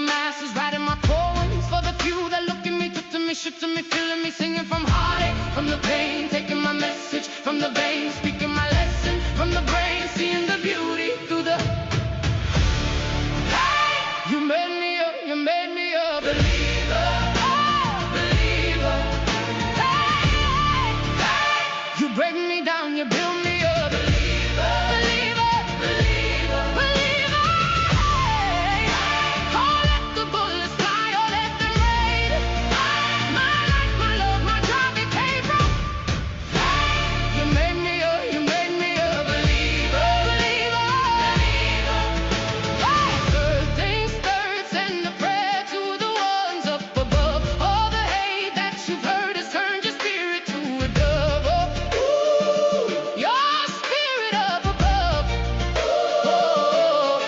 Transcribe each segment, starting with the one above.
masses, writing my poems for the few that look at me, took to me, shook to me, feeling me, singing from heartache, from the pain, taking my message from the veins, speaking my lesson from the brain, seeing the beauty through the. Hey, you made me a believer, believer. Hey, hey, you break me down, you build me up, believer, believer, believer, believer. Hey, oh, let the bullets fly, oh, let them rain. My life, my love, my drive, it came from. Hey, you made me a believer, believer, believer. Hey, third things third, send a prayer to the ones up above. All the hate that you've heard has turned your spirit to a dove. Oh, ooh, your spirit up above. Oh,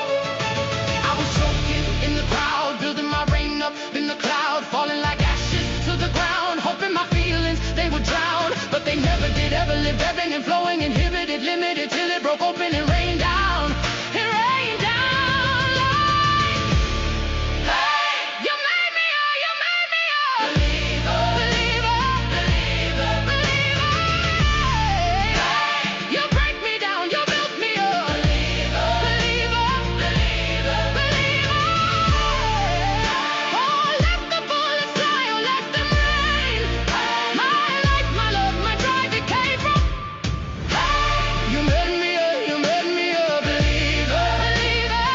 I was choking in the crowd, building my rain up in the cloud, falling like ashes to the ground, hoping my feelings they would drown, but they never did. Ever live, ebbing and flowing, inhibited, limited, till it broke open and rained down. It rained down like. Hey, you made me a believer, believer, believer, believer. Hey, you break me down, you built me a believer, believer, believer, believer. Oh, let the bullets fly, oh, let them rain. My life, my love, my drive, it came from. Hey, you made me a believer, believer.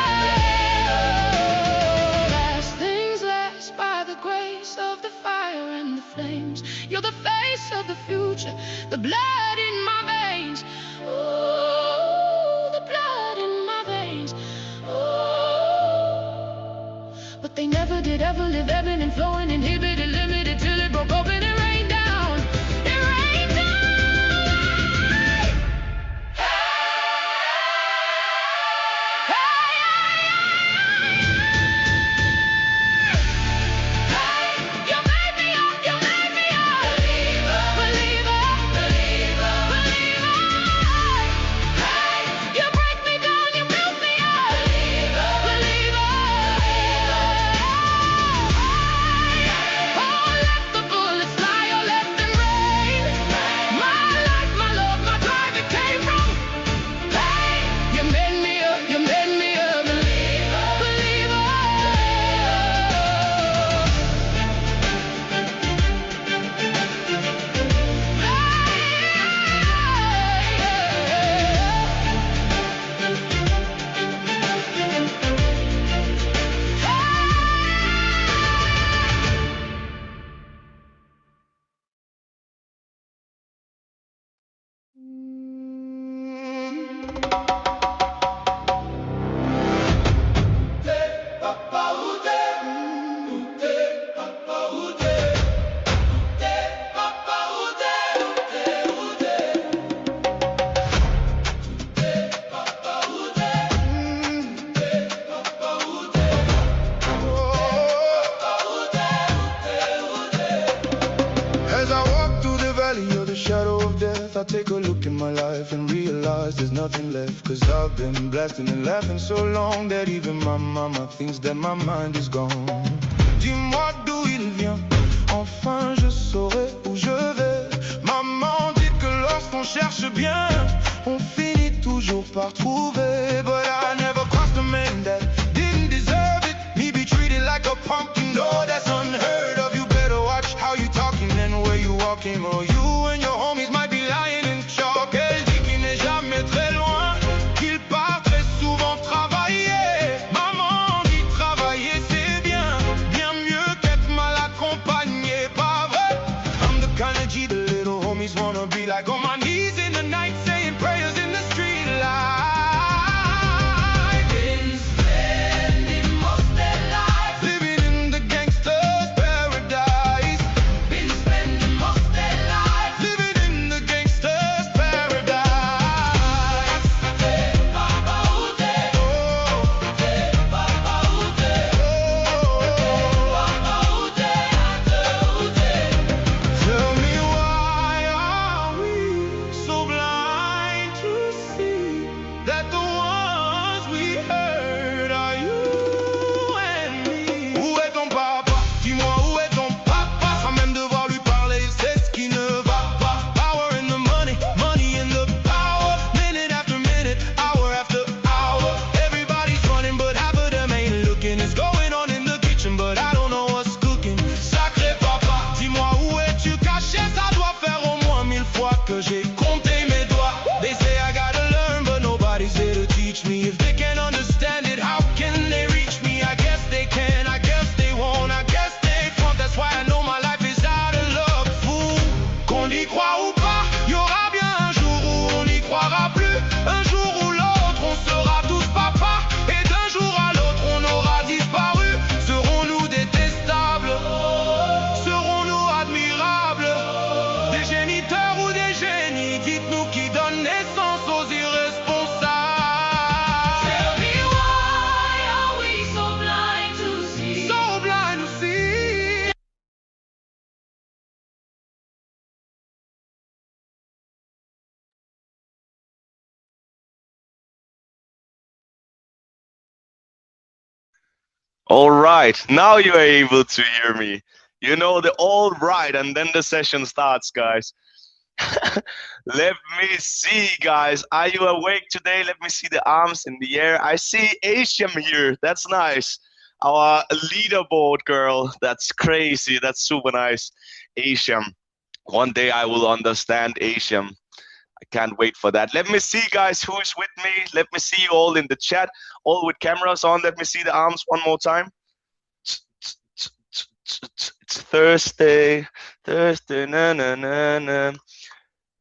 Last things last, by the grace of the fire and the flames. You're the face of the future, the blood in my veins. Oh, the blood in my veins. Oh, but they never did ever live, ebbing and flowing, inhibited, limited, till it broke open and rained down. It rained down. You made me a believer, believer, believer, believer. Hey, you break me down, you built me a believer, believer. Oh, let the bullets fly, oh, let them rain. My life, my love, my drive, it came from. Hey, you made me a believer, believer. As I walk through the valley of the shadow of death, I take a look in my life and realize there's nothing left. Cause I've been blasting and laughing so long that even my mama thinks that my mind is gone. Dis-moi d'où il vient, enfin je saurai où je vais. Maman dit que lorsqu'on cherche bien, on finit toujours par trouver. But I never crossed a man that didn't deserve it. Me be treated like a pumpkin, no, that's unheard of. You better watch how you talking and where you walking, or you and your homies might be lying in chalk. Elle dit qu'il n'est jamais très loin, qu'il part très souvent travailler. Maman dit travailler c'est bien, bien mieux qu'être mal accompagné, pas vrai? I'm the kind of G the little homies wanna be like, on my knees in the night saying prayers in the street light. Been spending most their life, Living in the gangster's paradise. been spending most their life. All right, now you are able to hear me. You know the all right, and then the session starts, guys. Let me see, guys. Are you awake today? Let me see the arms in the air. I see Asian here. That's nice. Our leaderboard girl. That's crazy. That's super nice. Asian. One day I will understand Asian. I can't wait for that. Let me see, guys, who is with me. Let me see you all in the chat, all with cameras on. Let me see the arms one more time. It's Thursday, na na na na.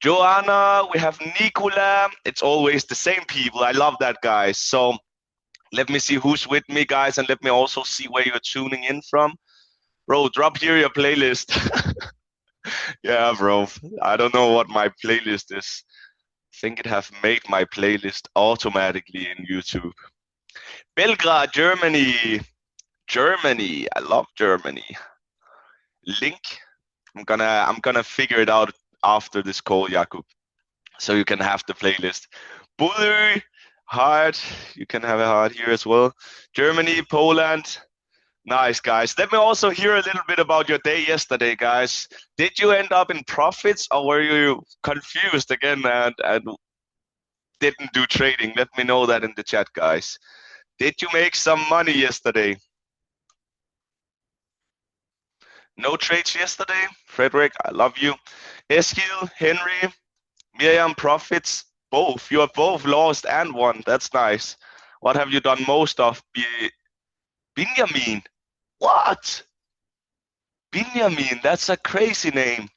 Joanna, we have Nicola. It's always the same people. I love that, guys. So let me see who's with me, guys, and let me also see where you're tuning in from. Bro, drop here your playlist. Yeah, bro. I don't know what my playlist is. I think it have made my playlist automatically in YouTube. Belgrade, Germany. Germany. I love Germany. Link. I'm gonna figure it out after this call, Jakub. So you can have the playlist. Bully, heart. You can have a heart here as well. Germany, Poland. Nice, guys. Let me also hear a little bit about your day yesterday, guys. Did you end up in profits or were you confused again and didn't do trading? Let me know that in the chat, guys. Did you make some money yesterday? No trades yesterday? Frederick, I love you. Eskil, Henry, Miriam, profits, both. You have both lost and won. That's nice. What have you done most of? Benjamin. What? Benjamin, that's a crazy name.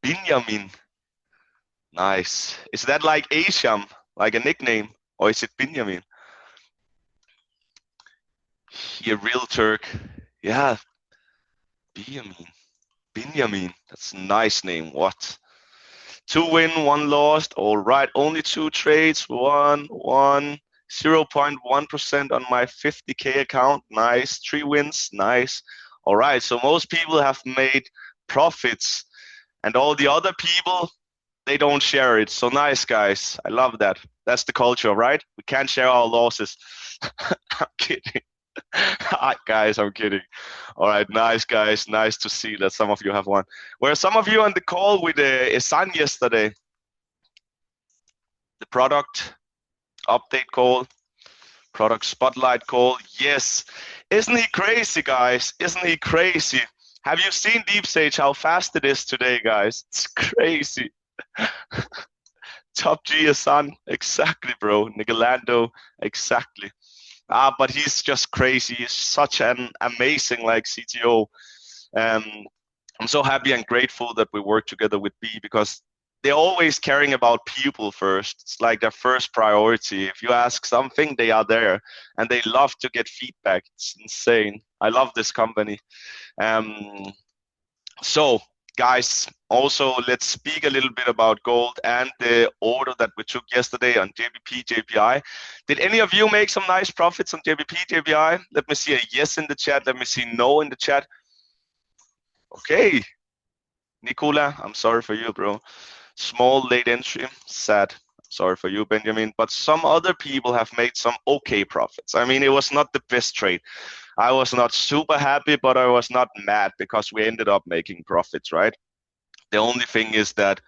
Benjamin. Nice. Is that like Asham, like a nickname? Or is it Benjamin? Here, real Turk. Yeah. Benjamin. That's a nice name. What? 2 win, 1 lost. All right. Only 2 trades. 0.1% on my 50K account. Nice. 3 wins. Nice. All right. So most people have made profits, and all the other people, they don't share it. So nice, guys. I love that. That's the culture, right? We can't share our losses. I'm kidding. Guys, I'm kidding. All right, nice, guys. Nice to see that some of you have won. Were some of you on the call with Isan yesterday? The product update call, product spotlight call. Yes. Isn't he crazy, guys? Isn't he crazy? Have you seen Deep Sage, how fast it is today, guys? It's crazy. Top G Isan, exactly, bro. Nicolando, exactly. But he's just crazy. He's such an amazing CTO. I'm so happy and grateful that we work together with B, because they're always caring about people first. It's like their first priority. If you ask something, they are there, and they love to get feedback. It's insane. I love this company. So guys, also let's speak a little bit about gold and the order that we took yesterday on JBP, JPI. Did any of you make some nice profits on JBP, JPI? Let me see a yes in the chat. Let me see no in the chat. Okay. Nicola, I'm sorry for you, bro. Small late entry, sad. Sorry for you, Benjamin. But some other people have made some okay profits. I mean, it was not the best trade. I was not super happy, but I was not mad because we ended up making profits, right? The only thing is that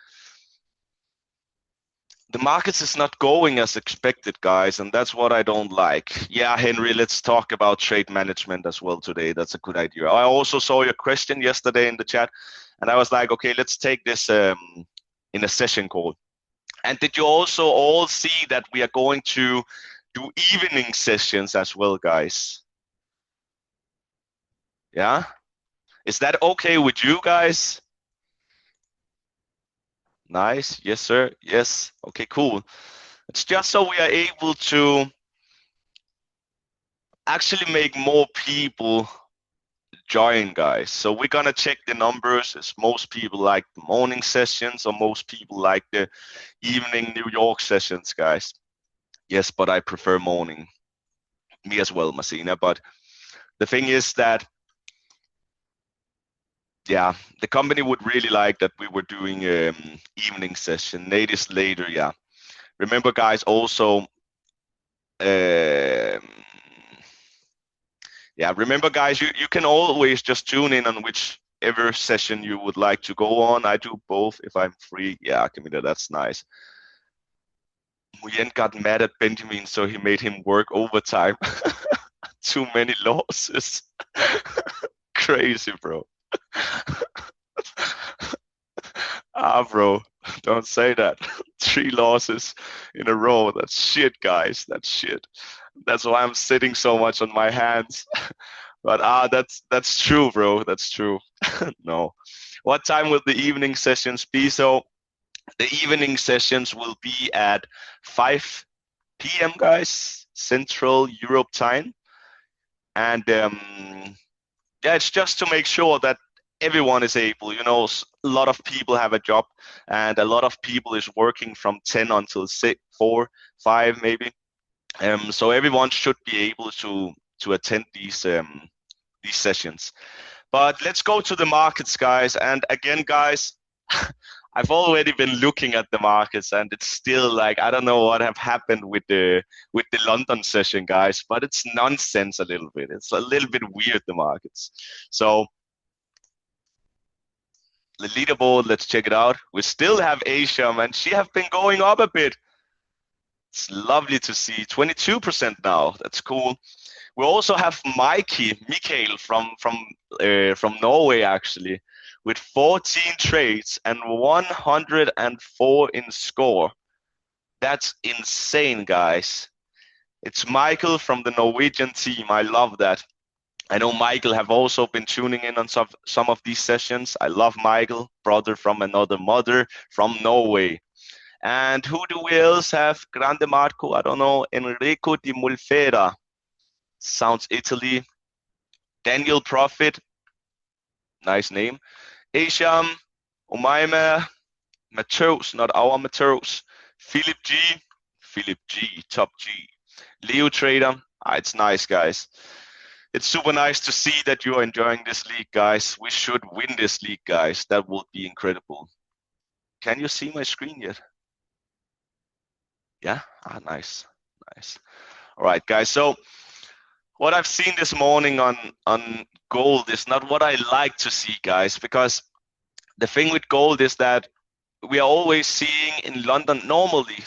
the markets is not going as expected, guys, and that's what I don't like. Yeah, Henry, let's talk about trade management as well today. That's a good idea. I also saw your question yesterday in the chat, and I was like, okay, let's take this in a session call. And did you also all see that we are going to do evening sessions as well, guys? Yeah? Is that okay with you guys? Nice. Yes, sir. Yes. Okay, cool. It's just so we are able to actually make more people join, guys. So we're gonna check the numbers. As most people like the morning sessions, or most people like the evening New York sessions, guys. Yes, but I prefer morning. Me as well, Masina. But the thing is that, yeah, the company would really like that we were doing evening session. Nate is later, yeah. Remember, guys, also, yeah, Yeah, remember guys, you can always just tune in on whichever session you would like to go on. I do both if I'm free. Yeah, Camila, that's nice. Nguyen got mad at Benjamin, so he made him work overtime. Too many losses. Crazy, bro. Bro, don't say that. 3 losses in a row. That's shit, guys. That's shit. That's why I'm sitting so much on my hands. But that's true, bro. That's true. No. What time will the evening sessions be? So the evening sessions will be at 5 p.m. guys, Central Europe time. And yeah, it's just to make sure that everyone is able, you know, a lot of people have a job and a lot of people is working from 10 until 6, 4, 5 maybe. So everyone should be able to attend these sessions. But let's go to the markets, guys. And again, guys, I've already been looking at the markets and it's still like, I don't know what have happened with the London session, guys, but it's nonsense a little bit. It's a little bit weird, the markets. So the leaderboard, let's check it out. We still have Asia, and she have been going up a bit. It's lovely to see 22% now. That's cool. We also have Mikael from Norway actually, with 14 trades and 104 in score. That's insane, guys. It's Michael from the Norwegian team. I love that. I know Michael have also been tuning in on some of these sessions. I love Michael, brother from another mother from Norway. And who do we else have? Grande Marco, I don't know. Enrico Di Mulfera. Sounds Italy. Daniel Profit. Nice name. Asham, Umaima, Mateus, not our Mateus. Philip G, Top G. Leo Trader. It's nice, guys. It's super nice to see that you are enjoying this league, guys. We should win this league, guys. That would be incredible. Can you see my screen yet? Yeah? Nice. Nice. All right, guys. So what I've seen this morning on gold is not what I like to see, guys, because the thing with gold is that we are always seeing in London normally,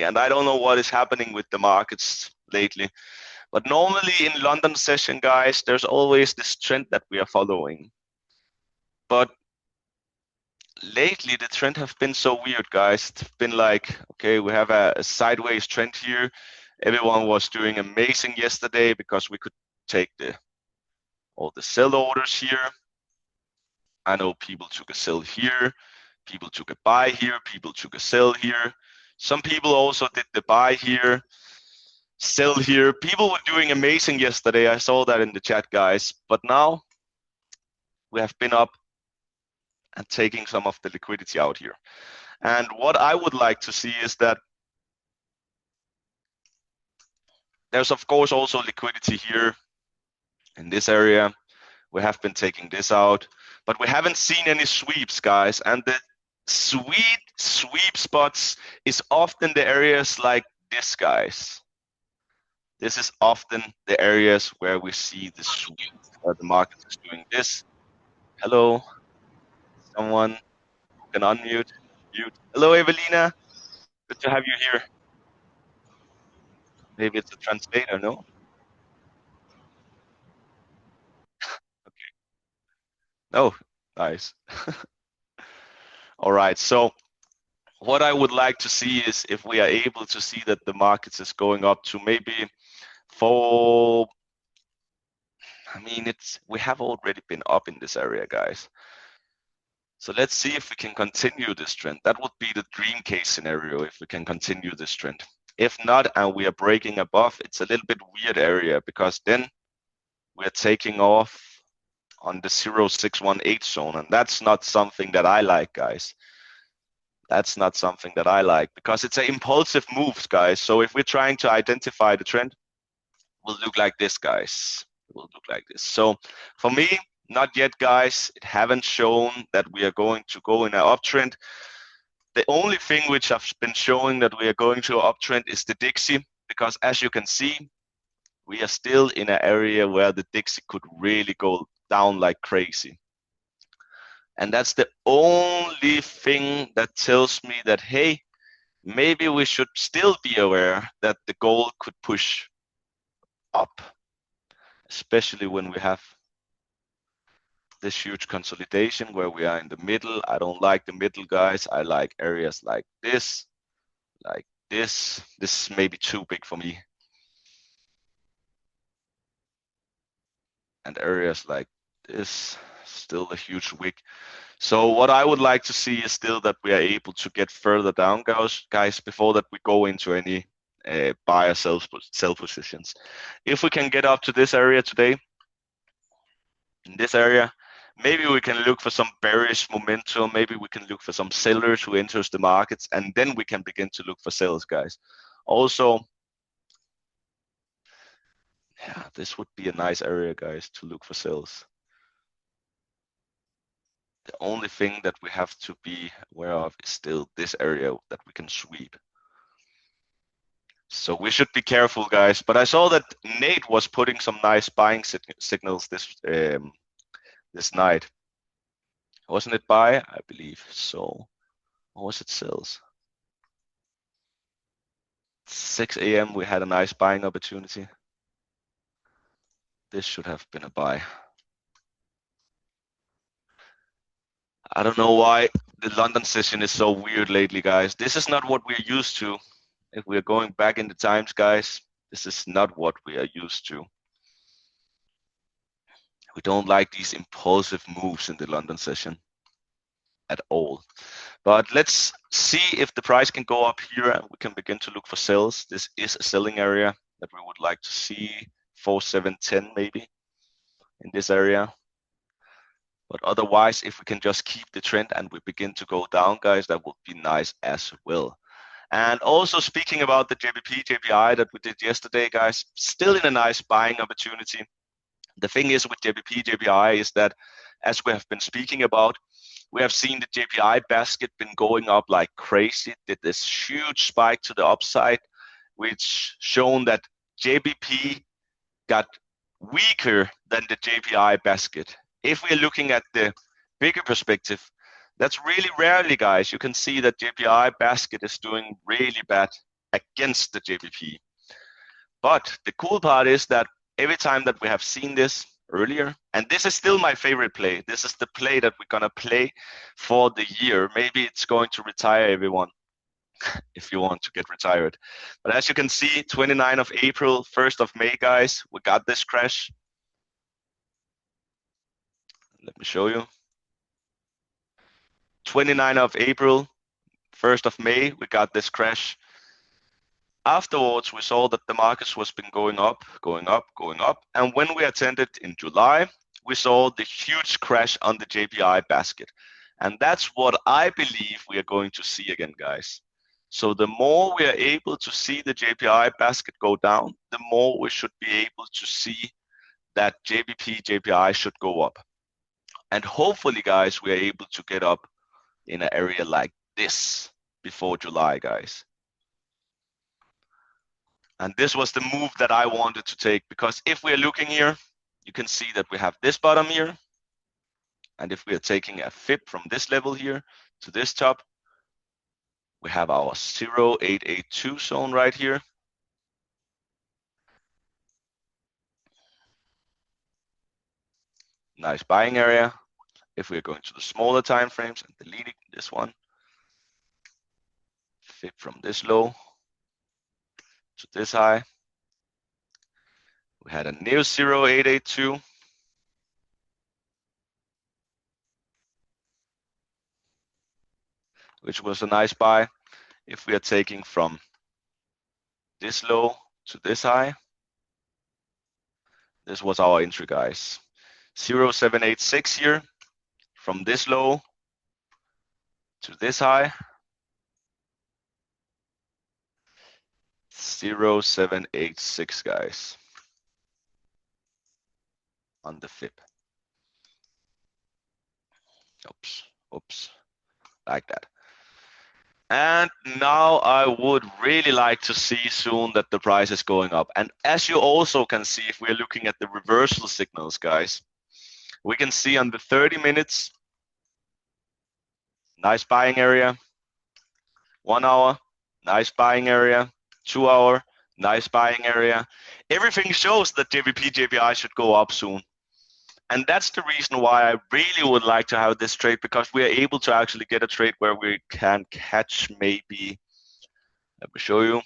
and I don't know what is happening with the markets lately. But normally in London session, guys, there's always this trend that we are following. But lately, the trend have been so weird, guys. It's been like, okay, we have a sideways trend here. Everyone was doing amazing yesterday because we could take all the sell orders here. I know people took a sell here. People took a buy here. People took a sell here. Some people also did the buy here. Sell here. People were doing amazing yesterday. I saw that in the chat, guys. But now we have been up and taking some of the liquidity out here. And what I would like to see is that there's of course also liquidity here in this area. We have been taking this out, but we haven't seen any sweeps, guys. And the sweep spots is often the areas like this, guys. This is often the areas where we see the sweep, where the market is doing this. Hello, someone who can unmute. Mute. Hello, Evelina. Good to have you here. Maybe it's a translator, no? Okay. Oh, nice. All right. So what I would like to see is if we are able to see that the markets is going up to maybe we have already been up in this area, guys. So let's see if we can continue this trend. That would be the dream case scenario if we can continue this trend. If not, and we are breaking above, it's a little bit weird area because then we're taking off on the 0618 zone, and that's not something that I like, guys. That's not something that I like because it's an impulsive moves, guys. So if we're trying to identify the trend, it will look like this, guys. It will look like this. So for me, not yet, guys. It haven't shown that we are going to go in an uptrend. The only thing which have been showing that we are going to an uptrend is the Dixie, because as you can see, we are still in an area where the Dixie could really go down like crazy. And that's the only thing that tells me that, hey, maybe we should still be aware that the gold could push up, especially when we have this huge consolidation where we are in the middle. I don't like the middle, guys. I like areas like this, like this. This is maybe too big for me. And areas like this, still a huge wick. So what I would like to see is still that we are able to get further down, guys, before that we go into any buy or sell positions. If we can get up to this area today, in this area, maybe we can look for some bearish momentum. Maybe we can look for some sellers who enters the markets, and then we can begin to look for sales, guys. Also, yeah, this would be a nice area, guys, to look for sales. The only thing that we have to be aware of is still this area that we can sweep. So we should be careful, guys. But I saw that Nate was putting some nice buying signals this night. Wasn't it buy? I believe so. Or was it sales? 6 a.m. we had a nice buying opportunity. This should have been a buy. I don't know why the London session is so weird lately, guys. This is not what we're used to. If we're going back in the times, guys, this is not what we are used to. We don't like these impulsive moves in the London session at all. But let's see if the price can go up here and we can begin to look for sales. This is a selling area that we would like to see, 4710 maybe in this area. But otherwise, if we can just keep the trend and we begin to go down, guys, that would be nice as well. And also speaking about the JBP, JPI that we did yesterday, guys, still in a nice buying opportunity. The thing is with JBP, JPI is that, as we have been speaking about, we have seen the JPI basket been going up like crazy. It did this huge spike to the upside, which shown that JBP got weaker than the JPI basket. If we're looking at the bigger perspective, that's really rarely, guys. You can see that JPI basket is doing really bad against the JBP. But the cool part is that every time that we have seen this earlier, and this is still my favorite play. This is the play that we're gonna play for the year. Maybe it's going to retire everyone if you want to get retired. But as you can see, 29th of April, 1st of May, guys, we got this crash. Let me show you. 29th of April, 1st of May, we got this crash. Afterwards, we saw that the markets was been going up, going up, going up. And when we attended in July, we saw the huge crash on the JPI basket. And that's what I believe we are going to see again, guys. So the more we are able to see the JPI basket go down, the more we should be able to see that JBP, JPI should go up. And hopefully, guys, we are able to get up in an area like this before July, guys. And this was the move that I wanted to take, because if we're looking here, you can see that we have this bottom here. And if we are taking a fib from this level here to this top, we have our 0882 zone right here. Nice buying area. If we're going to the smaller time frames and deleting this one, fib from this low to this high. We had a new 0882. Which was a nice buy. If we are taking from this low to this high, this was our entry, guys. 0786 here, from this low to this high. 0786, guys, on the fib. Oops, like that. And now I would really like to see soon that the price is going up. And as you also can see, if we're looking at the reversal signals, guys, we can see on the 30 minutes, nice buying area, 1 hour, nice buying area, 2 hour, nice buying area. Everything shows that JBP, JPI should go up soon. And that's the reason why I really would like to have this trade, because we are able to actually get a trade where we can catch maybe, let me show you.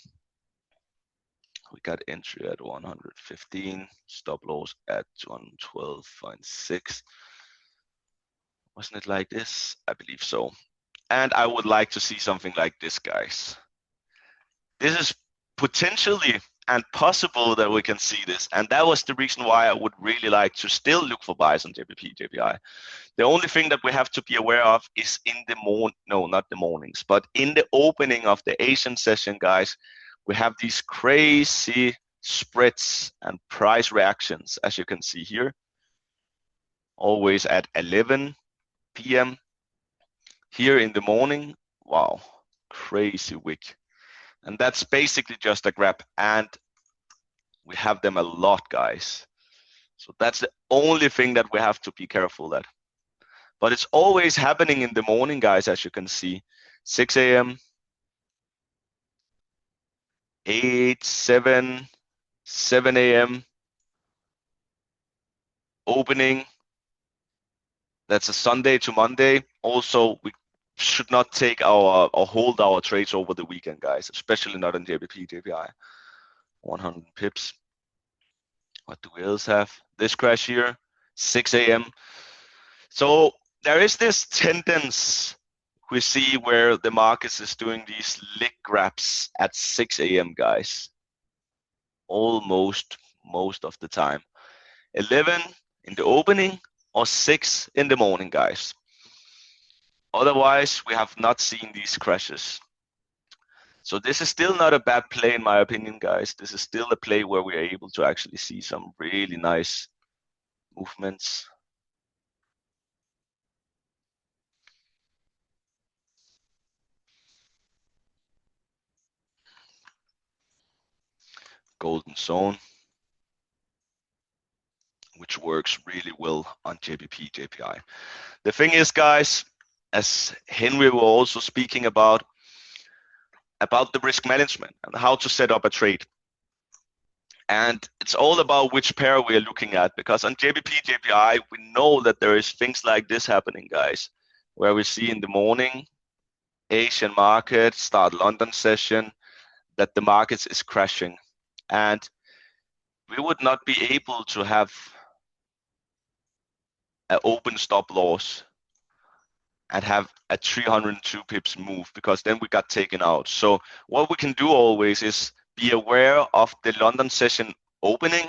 We got entry at 115, stop loss at 112.6. Wasn't it like this? I believe so. And I would like to see something like this, guys. This is potentially and possible that we can see this. And that was the reason why I would really like to still look for buys on JBP, JPI. The only thing that we have to be aware of is in the not the mornings, but in the opening of the Asian session, guys, we have these crazy spreads and price reactions, as you can see here, always at 11 p.m. Here in the morning, wow, crazy wick. And that's basically just a grab, and we have them a lot, guys. So that's the only thing that we have to be careful at. But it's always happening in the morning, guys, as you can see. 6 a.m., 8, 7, 7 a.m. opening. That's a Sunday to Monday. Also, we should not take or hold our trades over the weekend, guys, especially not on JBP, JPI. 100 pips. What do we else have? This crash here, 6 a.m. So there is this tendency we see where the market is doing these lick grabs at 6 a.m., guys. Almost most of the time. 11 in the opening or 6 in the morning, guys. Otherwise, we have not seen these crashes. So this is still not a bad play in my opinion, guys. This is still a play where we are able to actually see some really nice movements. Golden zone, which works really well on JBP, JPI. The thing is, guys, as Henry was also speaking about the risk management and how to set up a trade. And it's all about which pair we are looking at, because on JBP, JPI, we know that there is things like this happening, guys, where we see in the morning, Asian market, start London session, that the markets is crashing. And we would not be able to have an open stop loss and have a 302 pips move, because then we got taken out. So what we can do always is be aware of the London session opening,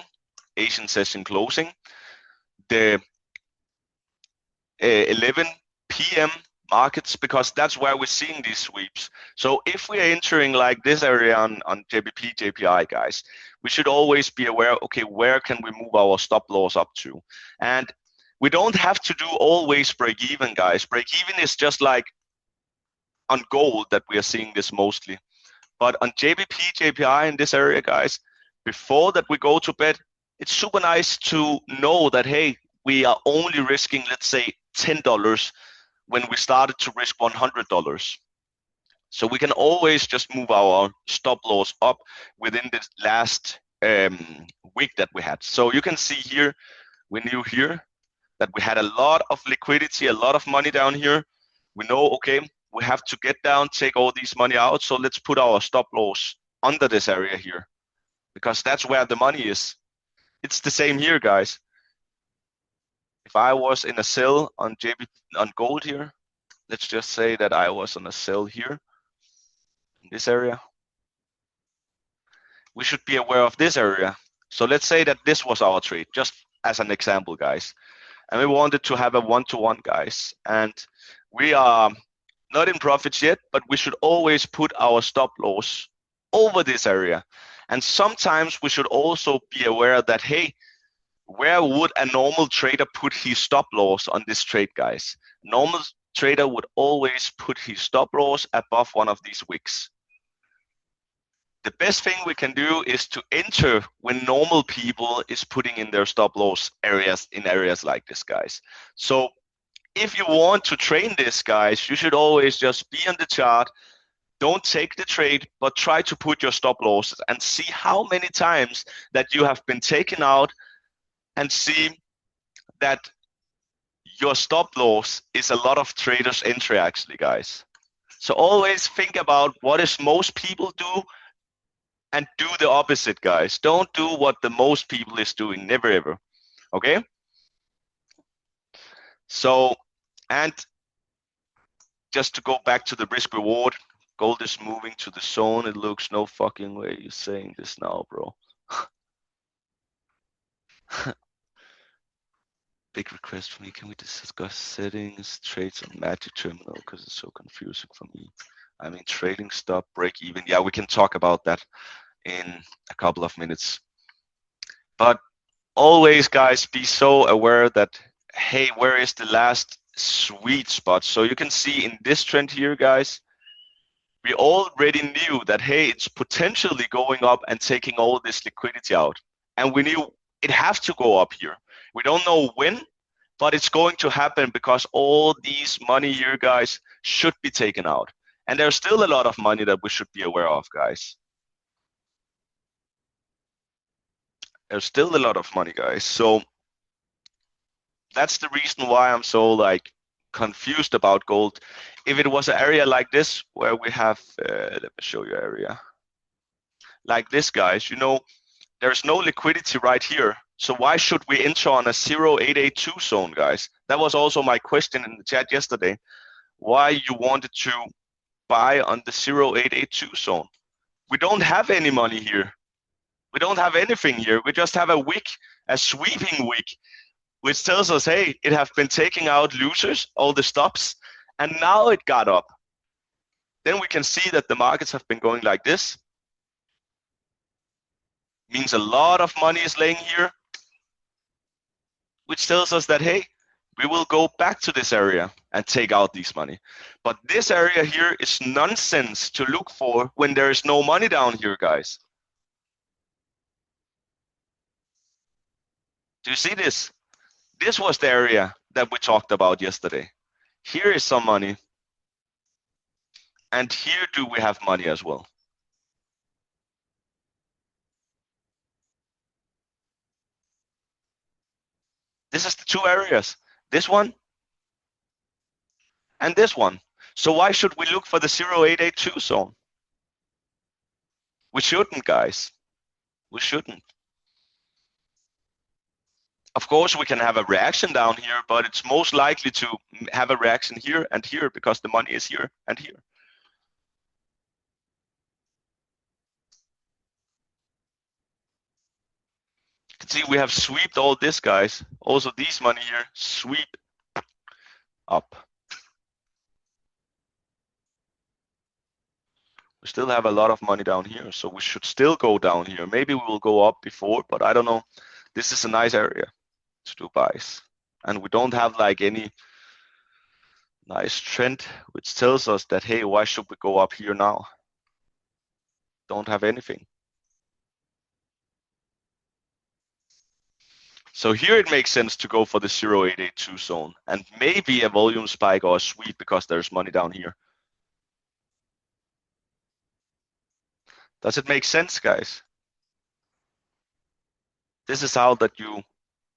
Asian session closing, the 11 p.m. markets, because that's where we're seeing these sweeps. So if we are entering like this area on JBP, JPI, guys, we should always be aware, okay, where can we move our stop loss up to? And we don't have to do always break even, guys. Break even is just like on gold that we are seeing this mostly. But on JBP, JPI in this area, guys, before that we go to bed, it's super nice to know that, hey, we are only risking, let's say, $10 when we started to risk $100. So we can always just move our stop loss up within the last week that we had. So you can see here, we knew here that we had a lot of liquidity, a lot of money down here. We know, okay, we have to get down, take all these money out. So let's put our stop loss under this area here, because that's where the money is. It's the same here, guys. If I was in a sell on gold here, let's just say that I was on a sell here in this area. We should be aware of this area. So let's say that this was our trade, just as an example, guys. And we wanted to have a one-to-one, guys. And we are not in profits yet, but we should always put our stop loss over this area. And sometimes we should also be aware that, hey, where would a normal trader put his stop loss on this trade, guys? Normal trader would always put his stop loss above one of these wicks. The best thing we can do is to enter when normal people is putting in their stop loss areas in areas like this, guys. So if you want to train this, guys, you should always just be on the chart. Don't take the trade, but try to put your stop losses and see how many times that you have been taken out, and see that your stop loss is a lot of traders' entry actually, guys. So always think about what is most people do and do the opposite, guys. Don't do what the most people is doing, never ever, okay? So, and just to go back to the risk reward, gold is moving to the zone. It looks no fucking way you're saying this now, bro. Big request for me. Can we discuss settings, trades on Magic Terminal? Because it's so confusing for me. I mean, trading stop, break even. Yeah, we can talk about that in a couple of minutes. But always, guys, be so aware that, hey, where is the last sweet spot? So you can see in this trend here, guys, we already knew that, hey, it's potentially going up and taking all this liquidity out. And we knew it has to go up here. We don't know when, but it's going to happen because all these money here, guys, should be taken out. And there's still a lot of money that we should be aware of, guys. There's still a lot of money, guys. So that's the reason why I'm so like confused about gold. If it was an area like this where we have, let me show you area. Like this, guys, you know, there's no liquidity right here. So why should we enter on a 0882 zone, guys? That was also my question in the chat yesterday. Why you wanted to buy on the 0882 zone? We don't have any money here. We don't have anything here. We just have a wick, a sweeping wick, which tells us, hey, it has been taking out losers, all the stops, and now it got up. Then we can see that the markets have been going like this. Means a lot of money is laying here, which tells us that, hey, we will go back to this area and take out this money. But this area here is nonsense to look for when there is no money down here, guys. Do you see this? This was the area that we talked about yesterday. Here is some money. And here do we have money as well. This is the two areas, this one and this one. So why should we look for the 0882 zone? We shouldn't, guys. We shouldn't. Of course, we can have a reaction down here, but it's most likely to have a reaction here and here because the money is here and here. You can see we have swept all this, guys. Also these money here, sweep up. We still have a lot of money down here, so we should still go down here. Maybe we will go up before, but I don't know. This is a nice area to do buys. And we don't have like any nice trend, which tells us that, hey, why should we go up here now? Don't have anything. So here it makes sense to go for the 0882 zone and maybe a volume spike or a sweep because there's money down here. Does it make sense, guys? This is how that you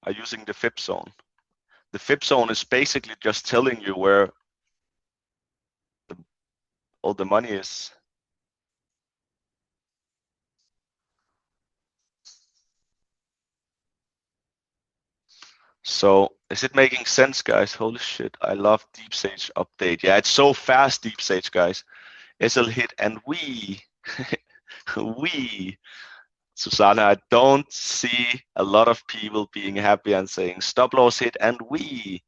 are using the FIB zone. The FIB zone is basically just telling you where all the money is. So is it making sense, guys? Holy shit, I love Deep Sage update. Yeah, it's so fast, Deep Sage, guys. SL hit and we. Susanna, I don't see a lot of people being happy and saying stop loss hit and we.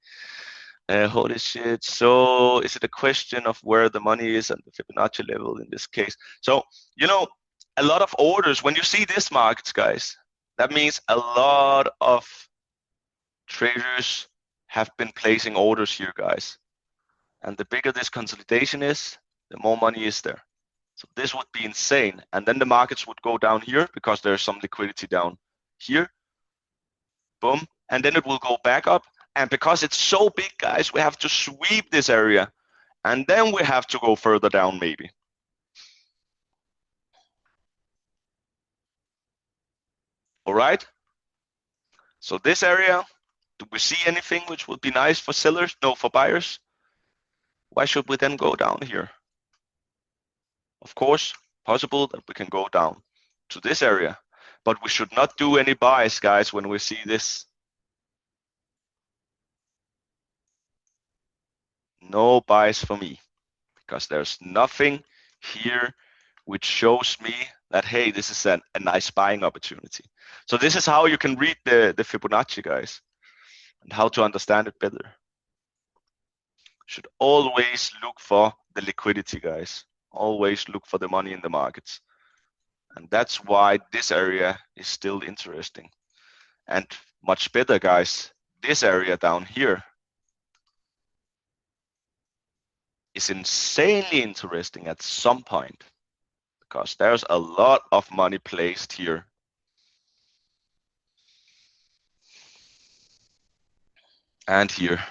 Holy shit. So is it a question of where the money is and the Fibonacci level in this case? So, you know, a lot of orders, when you see this markets, guys, that means a lot of traders have been placing orders here, guys. And the bigger this consolidation is, the more money is there. So this would be insane. And then the markets would go down here because there's some liquidity down here. Boom. And then it will go back up. And because it's so big, guys, we have to sweep this area. And then we have to go further down maybe. All right. So this area, do we see anything which would be nice for sellers? No, for buyers. Why should we then go down here? Of course, possible that we can go down to this area, but we should not do any buys, guys, when we see this. No buys for me, because there's nothing here which shows me that, hey, this is a nice buying opportunity. So this is how you can read the Fibonacci, guys, and how to understand it better. Should always look for the liquidity, guys. Always look for the money in the markets. And that's why this area is still interesting. And much better, guys, this area down here is insanely interesting at some point, because there's a lot of money placed here. And here.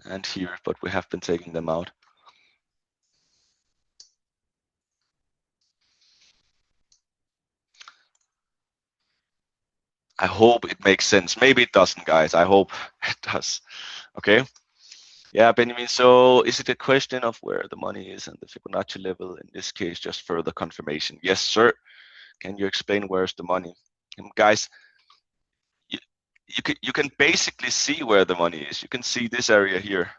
And here, but we have been taking them out. I hope it makes sense. Maybe it doesn't, guys. I hope it does. Okay. Yeah, Benjamin. So is it a question of where the money is and the Fibonacci level? In this case, just further confirmation. Yes, sir. Can you explain where's the money? Guys, you can basically see where the money is. You can see this area here.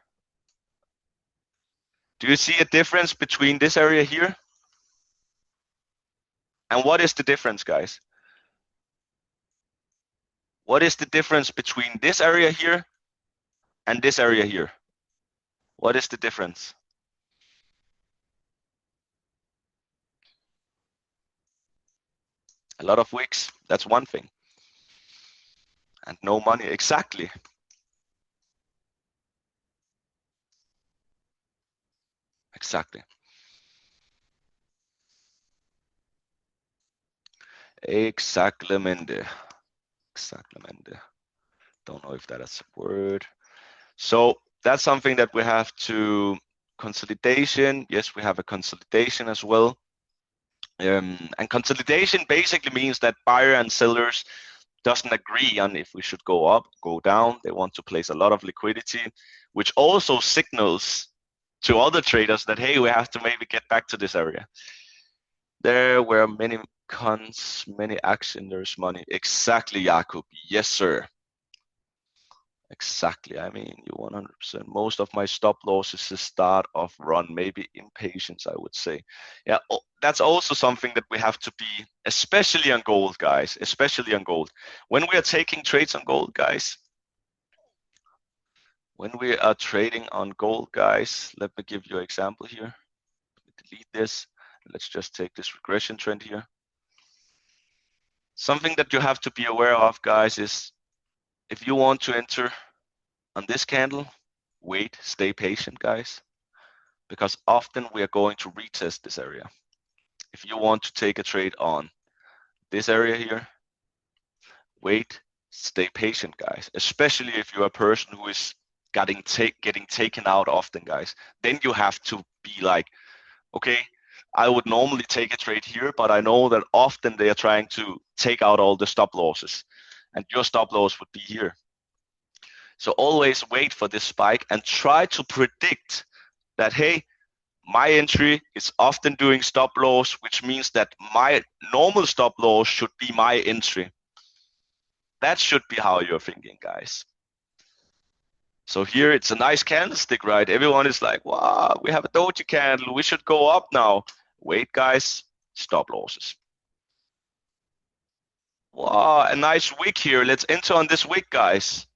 Do you see a difference between this area here? And what is the difference, guys? What is the difference between this area here and this area here? What is the difference? A lot of wicks, that's one thing. And no money, exactly. Exactly. Exactamente. Exactamente. Don't know if that is a word. So that's something that we have to consolidation. Yes, we have a consolidation as well. And consolidation basically means that buyer and sellers doesn't agree on if we should go up, go down. They want to place a lot of liquidity, which also signals to other traders that, hey, we have to maybe get back to this area. There were many cons, many action, there's money. Exactly, Jakub. Yes, sir. Exactly. I mean, you 100%. Most of my stop losses is start of run, maybe impatience, I would say. Yeah, that's also something that we have to be, especially on gold, guys, especially on gold. When we are taking trades on gold, guys, when we are trading on gold, guys, let me give you an example here. Let me delete this. Let's just take this regression trend here. Something that you have to be aware of, guys, is if you want to enter on this candle, wait, stay patient, guys, because often we are going to retest this area. If you want to take a trade on this area here, wait, stay patient, guys, especially if you're a person who is getting taken out often, guys. Then you have to be like, okay, I would normally take a trade here, but I know that often they are trying to take out all the stop losses, and your stop loss would be here. So always wait for this spike and try to predict that, hey, my entry is often doing stop loss, which means that my normal stop loss should be my entry. That should be how you're thinking, guys. So here it's a nice candlestick, right? Everyone is like, wow, we have a doji candle, we should go up now. Wait, guys, stop losses. Wow, a nice wick here. Let's enter on this wick, guys.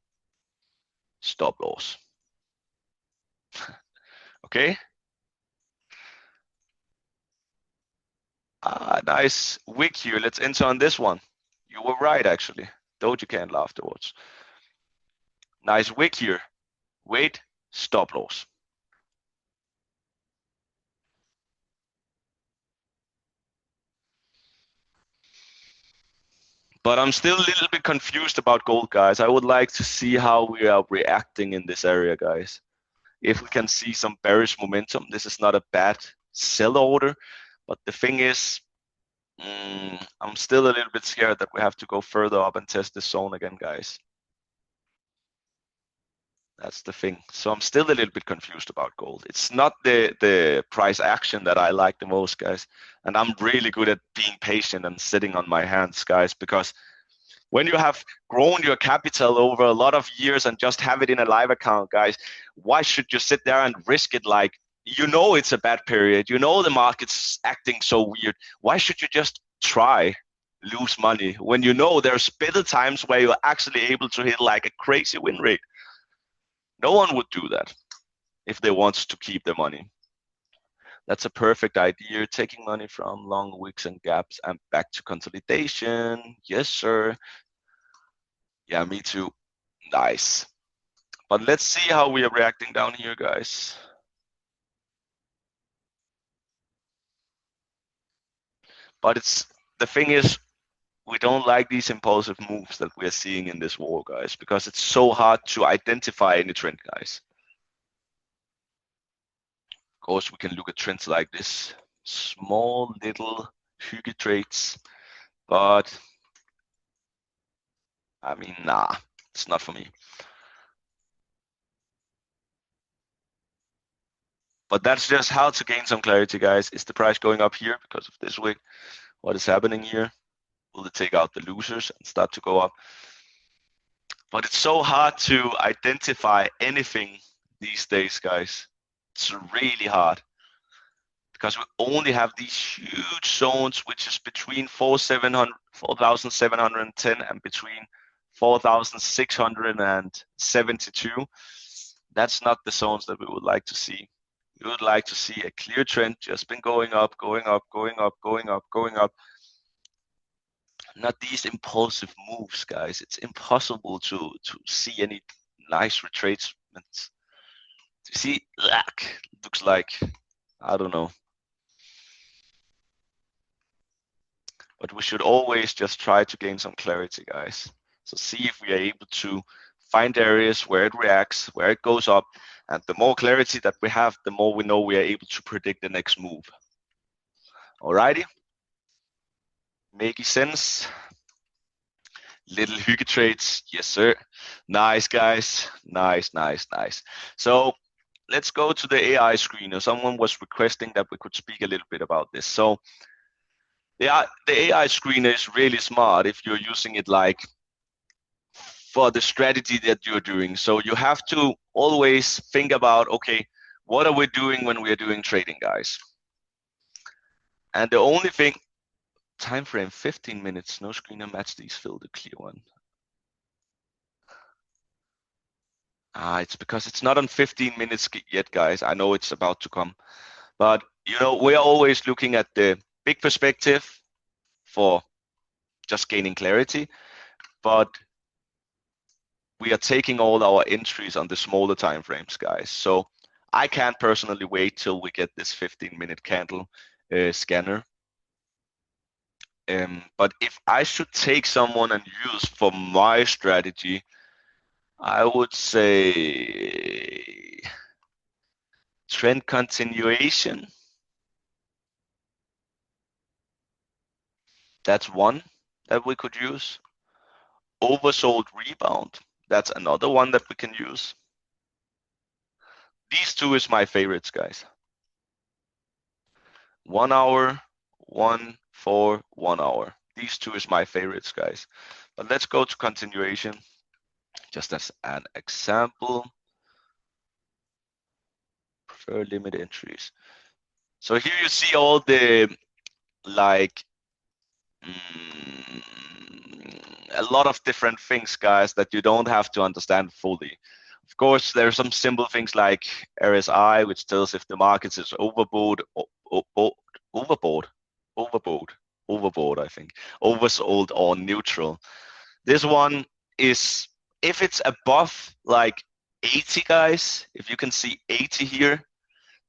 Stop loss. Okay. Nice wick here. Let's enter on this one. You were right, actually. Doji candle afterwards. Nice wick here. wait, stop loss. But I'm still a little bit confused about gold, guys. I would like to see how we are reacting in this area, guys. If we can see some bearish momentum, this is not a bad sell order. But the thing is, I'm still a little bit scared that we have to go further up and test this zone again, guys. That's the thing. So I'm still a little bit confused about gold. It's not the price action that I like the most, guys. And I'm really good at being patient and sitting on my hands, guys, because when you have grown your capital over a lot of years and just have it in a live account, guys, why should you sit there and risk it? Like, you know it's a bad period. You know the market's acting so weird. Why should you just try lose money when you know there's better times where you're actually able to hit like a crazy win rate? No one would do that if they want to keep their money. That's a perfect idea. Taking money from long wicks and gaps and back to consolidation. Yes, sir. Yeah, me too. Nice. But let's see how we are reacting down here, guys. But the thing is, we don't like these impulsive moves that we're seeing in this war, guys, because it's so hard to identify any trend, guys. Of course, we can look at trends like this, small little hygge trades, but I mean, nah, it's not for me. But that's just how to gain some clarity, guys. Is the price going up here because of this wick? What is happening here? Will it take out the losers and start to go up? But it's so hard to identify anything these days, guys. It's really hard because we only have these huge zones, which is between 4,710 and between 4,672. That's not the zones that we would like to see. We would like to see a clear trend, just been going up, going up, going up, going up, going up. Not these impulsive moves, guys. It's impossible to see any nice retracements. You see, looks like, I don't know. But we should always just try to gain some clarity, guys. So see if we are able to find areas where it reacts, where it goes up. And the more clarity that we have, the more we know we are able to predict the next move. Alrighty. Making sense? Little hygge trades, yes sir. Nice, guys. Nice, nice, nice. So let's go to the AI screener. Someone was requesting that we could speak a little bit about this. So the AI screener is really smart if you're using it like for the strategy that you're doing. So you have to always think about, okay, what are we doing when we are doing trading, guys? And the only thing, time frame 15 minutes, no screener match these, fill the clear one. It's because it's not on 15 minutes yet, guys. I know it's about to come, but you know, we're always looking at the big perspective for just gaining clarity, but we are taking all our entries on the smaller time frames, guys. So I can't personally wait till we get this 15-minute candle scanner. But if I should take someone and use for my strategy, I would say trend continuation. That's one that we could use. Oversold rebound. That's another one that we can use. These two is my favorites, guys. 1 hour, 1, 4, 1 hour. These two is my favorites, guys. But let's go to continuation, just as an example. Prefer limit entries. So here you see all the like a lot of different things, guys, that you don't have to understand fully. Of course, there are some simple things like RSI, which tells if the market is overbought, I think, oversold or neutral. This one is if it's above like 80, guys, if you can see 80 here,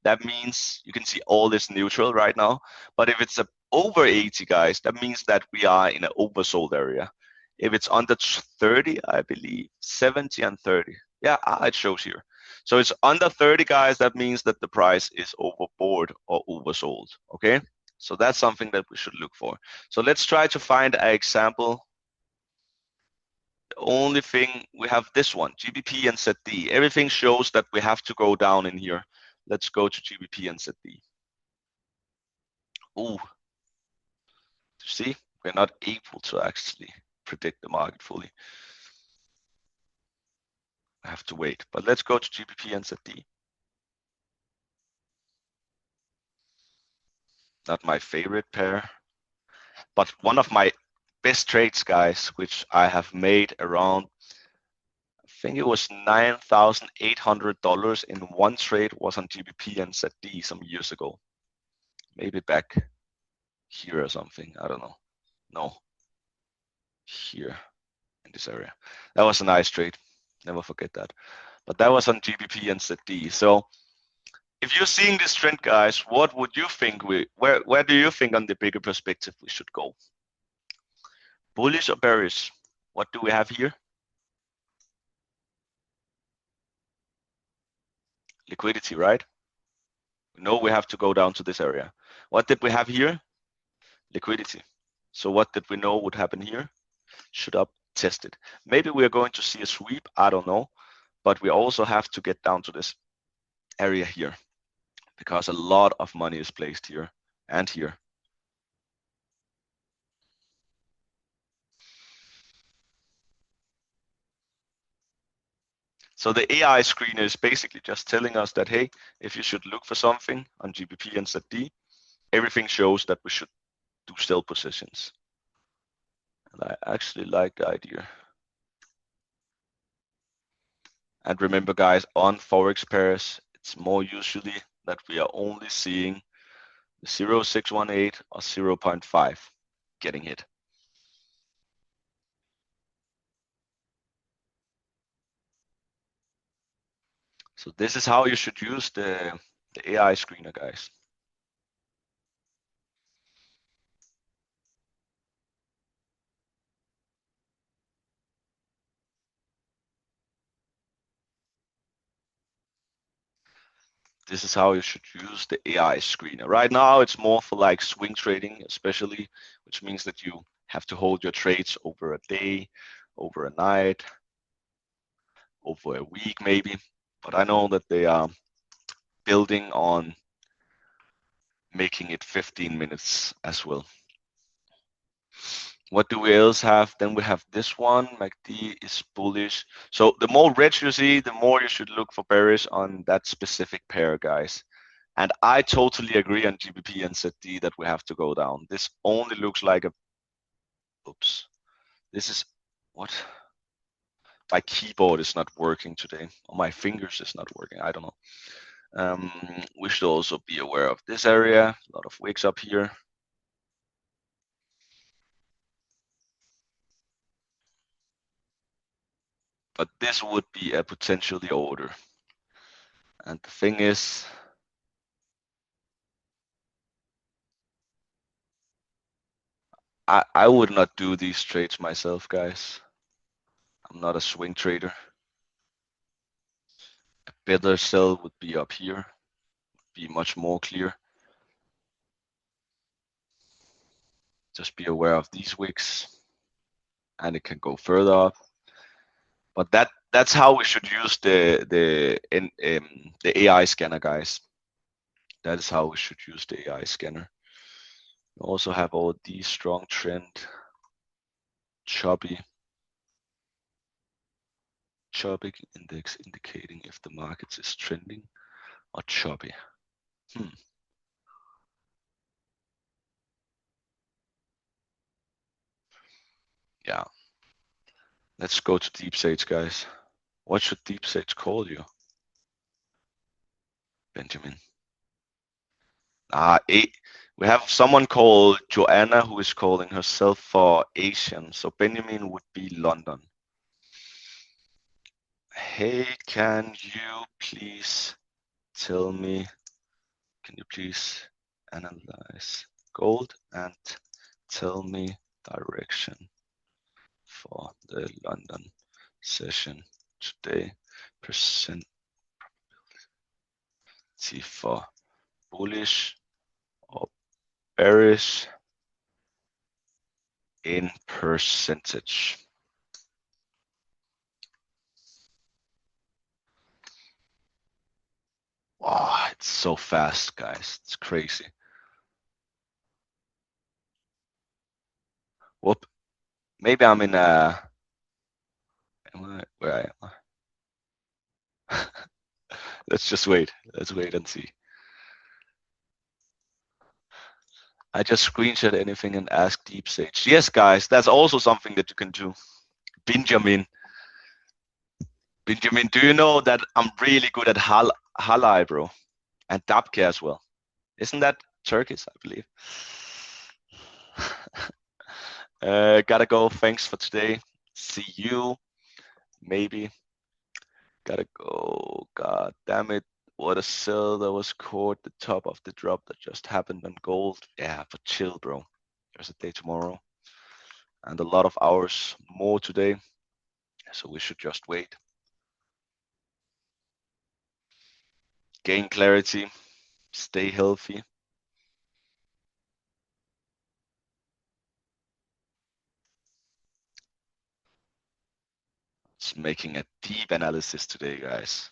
that means you can see all this neutral right now. But if it's over 80, guys, that means that we are in an oversold area. If it's under 30, I believe 70 and 30. Yeah, it shows here. So it's under 30, guys. That means that the price is overbought or oversold. Okay, so that's something that we should look for. So let's try to find an example. The only thing we have this one, GBP and ZD. Everything shows that we have to go down in here. Let's go to GBP and ZD. Ooh, you see, we're not able to actually predict the market fully. I have to wait, but let's go to GBP and ZD. Not my favorite pair, but one of my best trades, guys, which I have made around, I think it was $9,800 in one trade, was on GBP and ZD some years ago. Maybe back here or something, I don't know. No, here in this area. That was a nice trade, never forget that. But that was on GBP and ZD. So if you're seeing this trend, guys, what would you think where do you think on the bigger perspective we should go? Bullish or bearish? What do we have here? Liquidity, right? We know we have to go down to this area. What did we have here? Liquidity. So what did we know would happen here? Should up, test it. Maybe we are going to see a sweep, I don't know. But we also have to get down to this area here, because a lot of money is placed here and here. So the AI screener is basically just telling us that, hey, if you should look for something on GBP and ZD, everything shows that we should do sell positions. And I actually like the idea. And remember, guys, on Forex pairs, it's more usually that we are only seeing the 0.618 or 0.5 getting hit. So this is how you should use the AI screener, guys. This is how you should use the AI screener. Right now, it's more for like swing trading, especially, which means that you have to hold your trades over a day, over a night, over a week maybe. But I know that they are building on making it 15 minutes as well. What do we else have? Then we have this one, MACD is bullish. So the more red you see, the more you should look for bearish on that specific pair, guys. And I totally agree on GBP and ZD that we have to go down. This only looks like a, oops. This is, what? My keyboard is not working today, or my fingers is not working, I don't know. We should also be aware of this area, a lot of wicks up here. But this would be a potentially order. And the thing is, I would not do these trades myself, guys. I'm not a swing trader. A better sell would be up here, be much more clear. Just be aware of these wicks, and it can go further up. But that's how we should use the AI scanner, guys. That is how we should use the AI scanner. We also have all these strong trend, choppy index indicating if the market is trending or choppy. Yeah. Let's go to Deep Sage, guys. What should Deep Sage call you? Benjamin. We have someone called Joanna who is calling herself for Asian. So Benjamin would be London. Hey, can you please tell me, can you please analyze gold and tell me direction for the London session today, percent for bullish or bearish in percentage. Wow, it's so fast, guys. It's crazy. Whoop. Maybe I'm in a. Where am I? Let's just wait. Let's wait and see. I just screenshot anything and ask DeepSage. Yes, guys, that's also something that you can do. Benjamin, do you know that I'm really good at Halai, bro? And Dabke as well. Isn't that Turkish, I believe? Gotta go. Thanks for today. See you. Maybe. Gotta go. God damn it. What a sell that was caught the top of the drop that just happened on gold. Yeah, but chill, bro. There's a day tomorrow and a lot of hours more today. So we should just wait. Gain clarity. Stay healthy. It's making a deep analysis today, guys.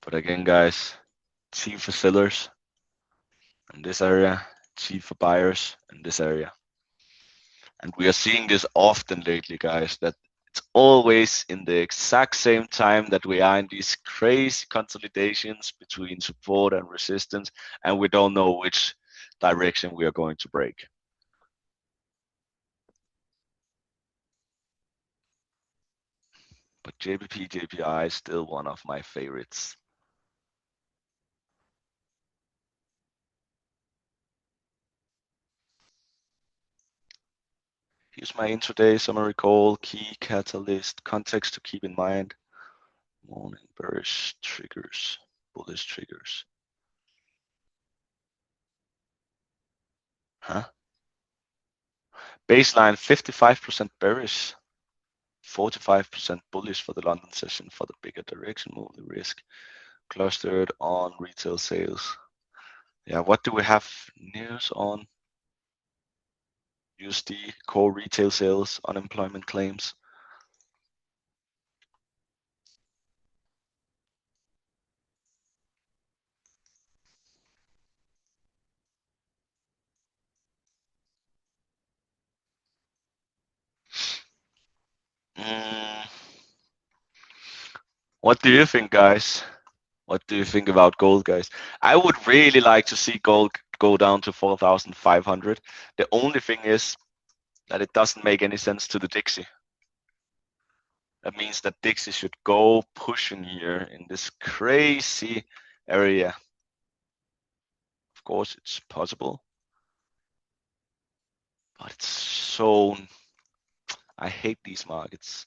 But again, guys, T for sellers in this area, T for buyers in this area. And we are seeing this often lately, guys, that it's always in the exact same time that we are in these crazy consolidations between support and resistance, and we don't know which direction we are going to break. But JBP, JPI is still one of my favorites. Here's my intraday summary call, key catalyst, context to keep in mind. Morning bearish triggers, bullish triggers. Huh? Baseline 55% bearish, 45% bullish for the London session for the bigger direction move, the risk clustered on retail sales. Yeah, what do we have news on? USD core retail sales, unemployment claims. What do you think, guys? What do you think about gold, guys? I would really like to see gold go down to 4,500. The only thing is that it doesn't make any sense to the Dixie. That means that Dixie should go pushing here in this crazy area. Of course, it's possible, but it's so, I hate these markets.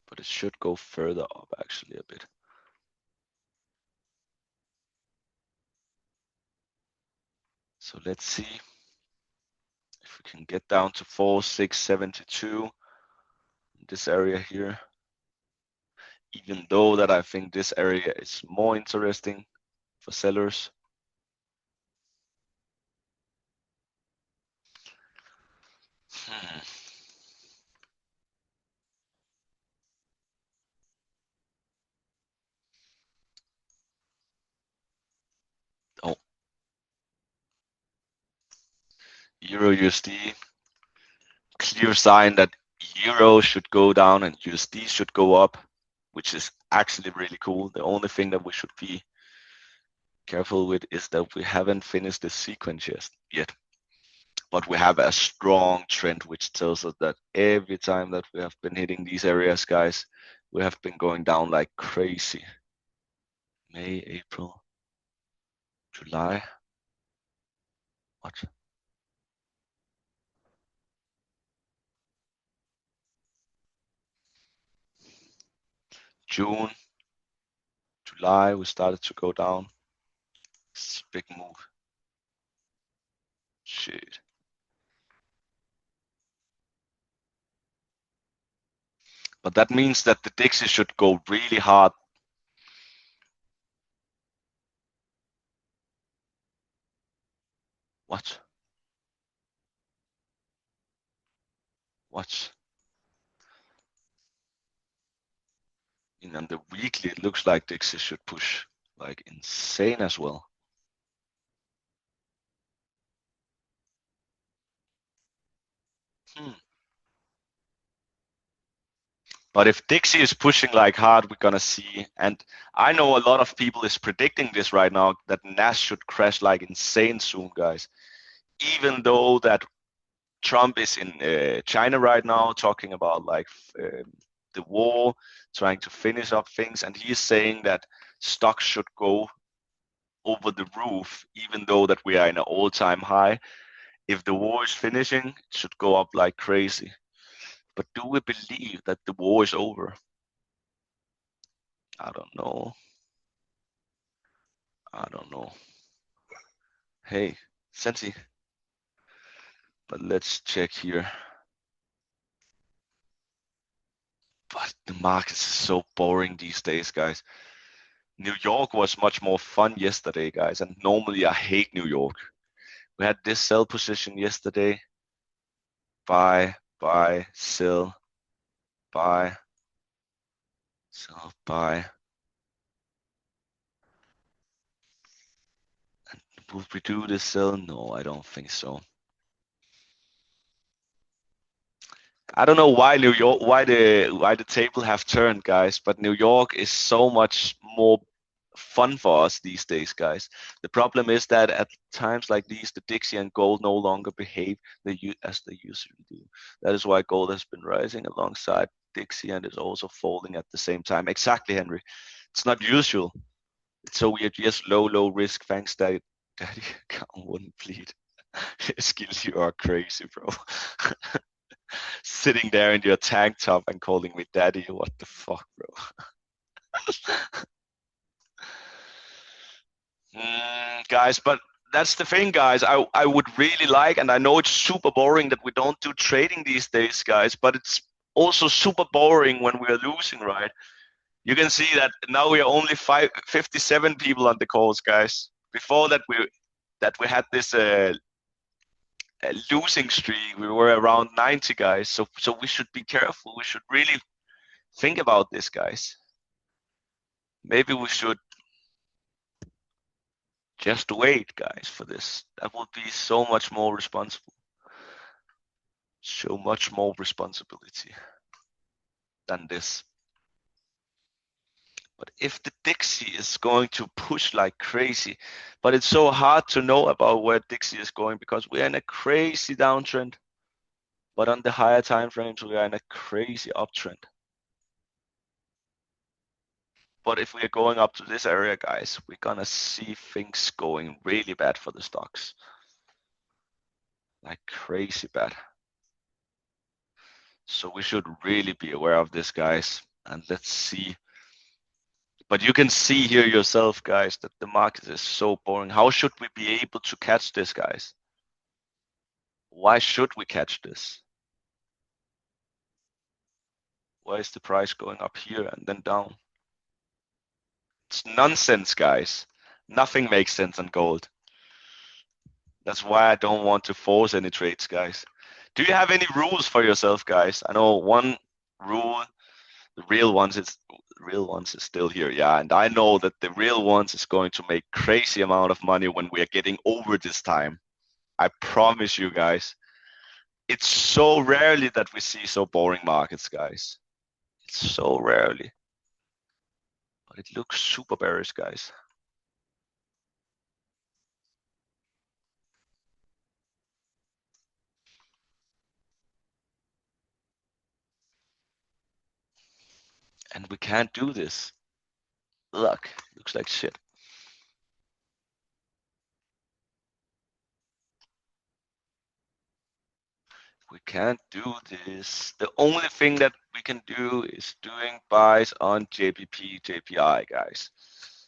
But it should go further up actually a bit. So let's see if we can get down to 4,672 in this area here. Even though that I think this area is more interesting for sellers. Oh, Euro USD, clear sign that Euro should go down and USD should go up, which is actually really cool. The only thing that we should be careful with is that we haven't finished the sequence yet. But we have a strong trend which tells us that every time that we have been hitting these areas, guys, we have been going down like crazy. May, April, July. What? June, July, we started to go down. It's a big move. Shit. But that means that the Dixie should go really hard. What? What? And on the weekly, it looks like Dixie should push like insane as well. But if Dixie is pushing like hard, we're gonna see. And I know a lot of people is predicting this right now that Nas should crash like insane soon, guys. Even though that Trump is in China right now talking about like the war, trying to finish up things, and he's saying that stocks should go over the roof, even though that we are in an all-time high. If the war is finishing, it should go up like crazy. But do we believe that the war is over? I don't know. I don't know. Hey, Sensi. But let's check here. But the market is so boring these days, guys. New York was much more fun yesterday, guys, and normally I hate New York. We had this sell position yesterday. Buy, sell, buy, sell, buy. And would we do this sell? No, I don't think so. I don't know why New York, why the table have turned, guys, but New York is so much more fun for us these days, guys. The problem is that at times like these, the Dixie and gold no longer behave as they usually do. That is why gold has been rising alongside Dixie and is also falling at the same time. Exactly, Henry. It's not usual. It's so weird. Just low risk. Thanks, Daddy. Daddy, come wouldn't bleed. Skills, you are crazy, bro. Sitting there in your tank top and calling me daddy. What the fuck, bro? Guys, but that's the thing, guys. I would really like, and I know it's super boring that we don't do trading these days, guys, but it's also super boring when we are losing, right? You can see that now we are only 57 people on the calls, guys. Before that, we had this losing streak. We were around 90, guys. So we should be careful. We should really think about this, guys. Maybe we should just wait, guys, for this. That would be so much more responsible. So much more responsibility than this. But if the Dixie is going to push like crazy, but it's so hard to know about where Dixie is going because we're in a crazy downtrend. But on the higher time frames, we are in a crazy uptrend. But if we are going up to this area, guys, we're gonna see things going really bad for the stocks. Like crazy bad. So we should really be aware of this, guys. And let's see. But you can see here yourself, guys, that the market is so boring. How should we be able to catch this, guys? Why should we catch this? Why is the price going up here and then down? It's nonsense, guys. Nothing makes sense on gold. That's why I don't want to force any trades, guys. Do you have any rules for yourself, guys? I know one rule, the real ones is still here, yeah. And I know that the real ones is going to make crazy amount of money when we are getting over this time. I promise you, guys. It's so rarely that we see so boring markets, guys. It's so rarely. But it looks super bearish, guys. And we can't do this. Look, looks like shit. We can't do this. The only thing that we can do is doing buys on JBP, JPI, guys.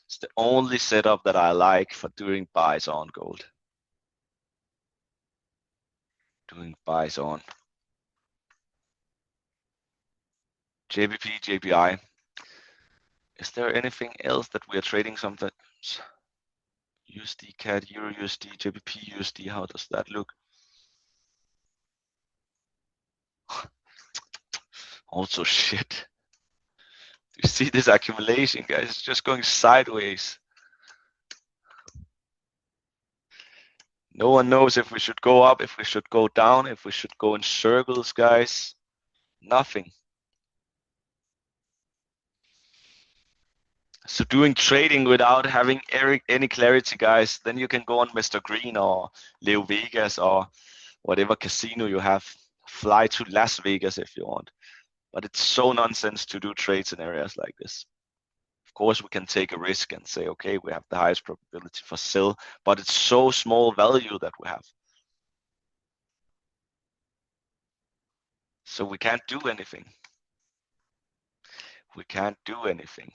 It's the only setup that I like for doing buys on gold. Doing buys on JBP, JPI. Is there anything else that we are trading something? USD CAD, Euro USD, JBP USD, how does that look? Also shit. Do you see this accumulation, guys? It's just going sideways. No one knows if we should go up, if we should go down, if we should go in circles, guys. Nothing. So doing trading without having any clarity, guys, then you can go on Mr. Green or Leo Vegas or whatever casino you have. Fly to Las Vegas if you want. But it's so nonsense to do trades in areas like this. Of course, we can take a risk and say, okay, we have the highest probability for sell, but it's so small value that we have. So we can't do anything. We can't do anything.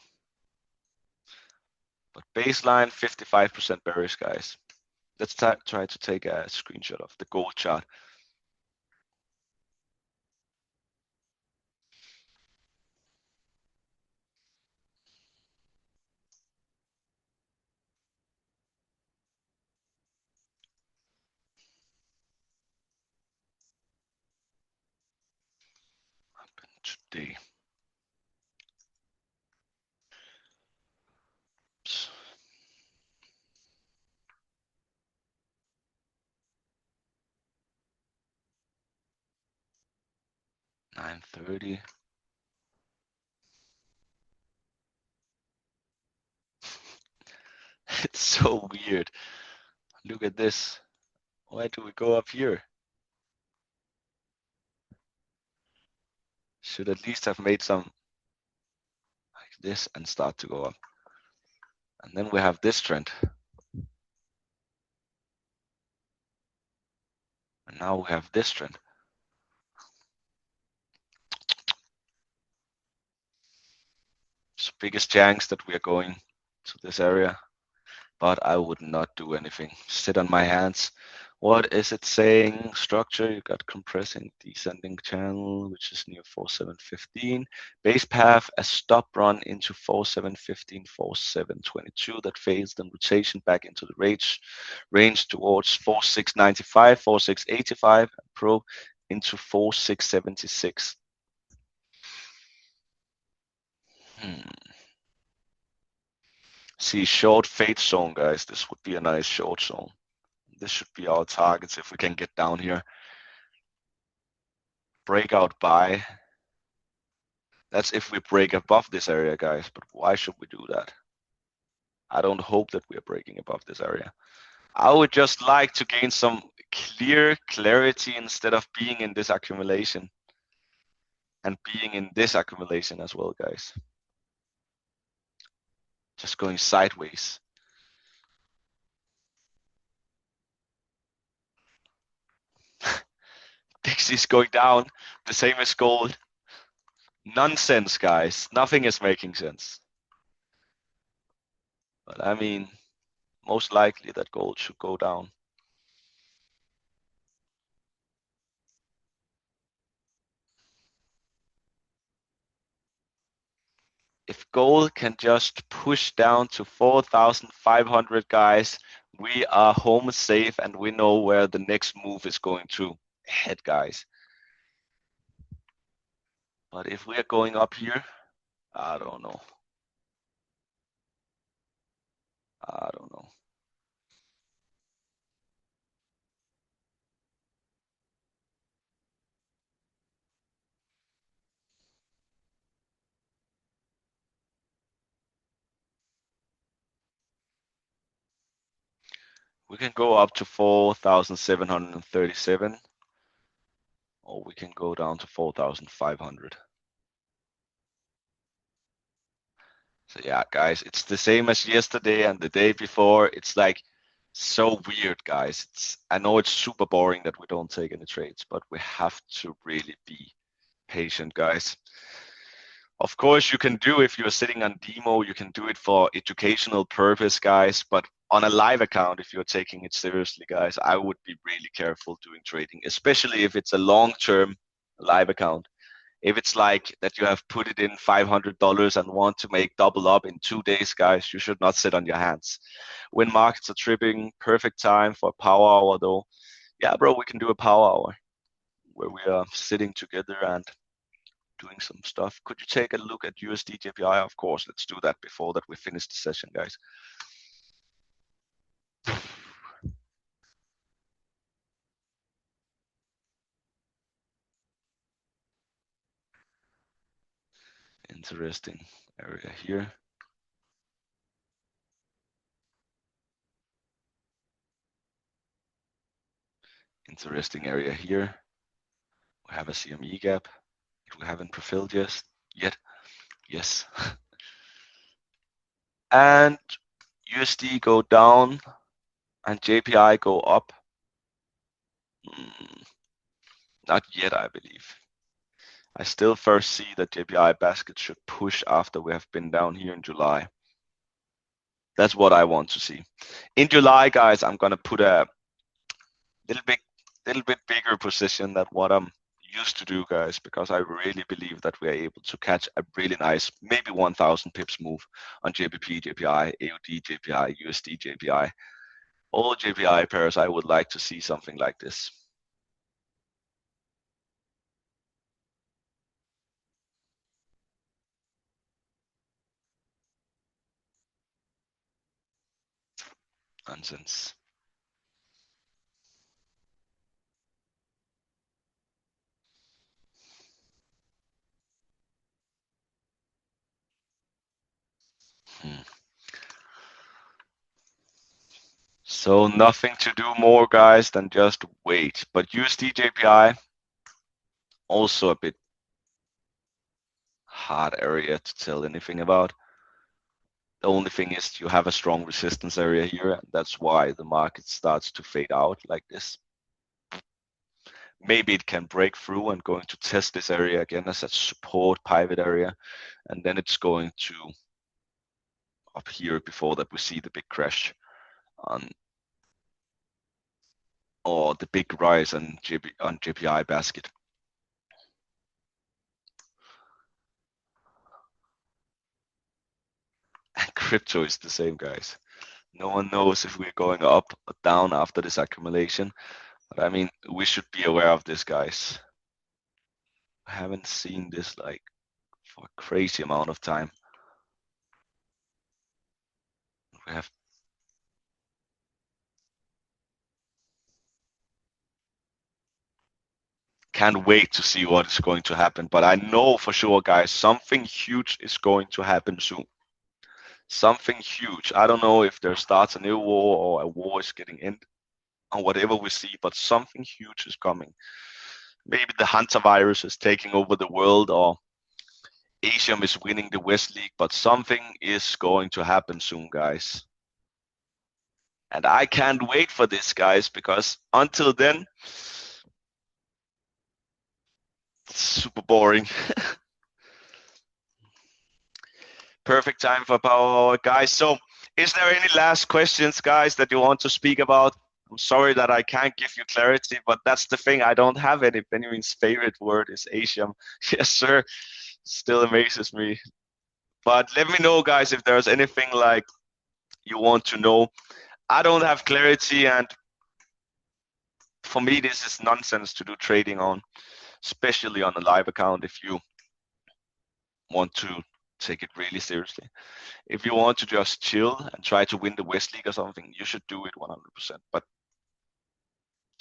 But baseline 55% bearish, guys. Let's try to take a screenshot of the gold chart. Today. Oops. $9.30. It's so weird. Look at this. Why do we go up here? Should at least have made some like this and start to go up. And then we have this trend. And now we have this trend. It's the biggest chance that we are going to this area. But I would not do anything. Sit on my hands. What is it saying? Structure, you got compressing, descending channel, which is near 4715. Base path, a stop run into 4715, 4722 that fails, then rotation back into the range towards 4695, 4685, and probe into 4676. See, short fade zone, guys. This would be a nice short zone. This should be our targets if we can get down here. Breakout buy. That's if we break above this area, guys. But why should we do that? I don't hope that we are breaking above this area. I would just like to gain some clarity instead of being in this accumulation. And being in this accumulation as well, guys. Just going sideways. Dixie's going down, the same as gold. Nonsense, guys. Nothing is making sense. But I mean, most likely that gold should go down. If gold can just push down to 4,500, guys, we are home safe and we know where the next move is going to head, guys. But if we are going up here, I don't know. I don't know. We can go up to 4,737, or we can go down to 4,500. So yeah, guys, it's the same as yesterday and the day before. It's like so weird, guys. I know it's super boring that we don't take any trades, but we have to really be patient, guys. Of course, you can do if you're sitting on demo, you can do it for educational purpose, guys. But on a live account, if you're taking it seriously, guys, I would be really careful doing trading, especially if it's a long-term live account. If it's like that you have put it in $500 and want to make double up in 2 days, guys, you should not sit on your hands. When markets are tripping, perfect time for a power hour though. Yeah, bro, we can do a power hour where we are sitting together and doing some stuff. Could you take a look at USD JPY? Of course, let's do that before that we finish the session, guys. Interesting area here. Interesting area here. We have a CME gap. We haven't fulfilled yet. Yes. And USD go down and JPY go up. Not yet, I believe. I still first see that JPY basket should push after we have been down here in July. That's what I want to see. In July, guys, I'm gonna put a little bit bigger position than what I'm used to do, guys, because I really believe that we are able to catch a really nice, maybe 1,000 pips move on JBP, JPI, AUD, JPI, USD, JPI. All JPI pairs, I would like to see something like this. Nonsense. So nothing to do more, guys, than just wait. But USD JPI, also a bit hard area to tell anything about. The only thing is you have a strong resistance area here, and that's why the market starts to fade out like this. Maybe it can break through and going to test this area again as a support pivot area, and then it's going to up here before that we see the big crash on or the big rise on JPI basket. And crypto is the same, guys. No one knows if we're going up or down after this accumulation. But I mean, we should be aware of this, guys. I haven't seen this like for a crazy amount of time. We have can't wait to see what is going to happen. But I know for sure, guys, something huge is going to happen soon. Something huge. I don't know if there starts a new war or a war is getting in or whatever we see, but something huge is coming. Maybe the Hunter virus is taking over the world or Asium is winning the West League, but something is going to happen soon, guys. And I can't wait for this, guys, because until then, it's super boring. Perfect time for power hour, guys. So is there any last questions, guys, that you want to speak about? I'm sorry that I can't give you clarity, but that's the thing. I don't have any. Benjamin's favorite word is Asium. Yes, sir. Still amazes me. But let me know, guys, if there's anything like you want to know. I don't have clarity, and for me, this is nonsense to do trading on, especially on a live account if you want to take it really seriously. If you want to just chill and try to win the West League or something, you should do it 100%. But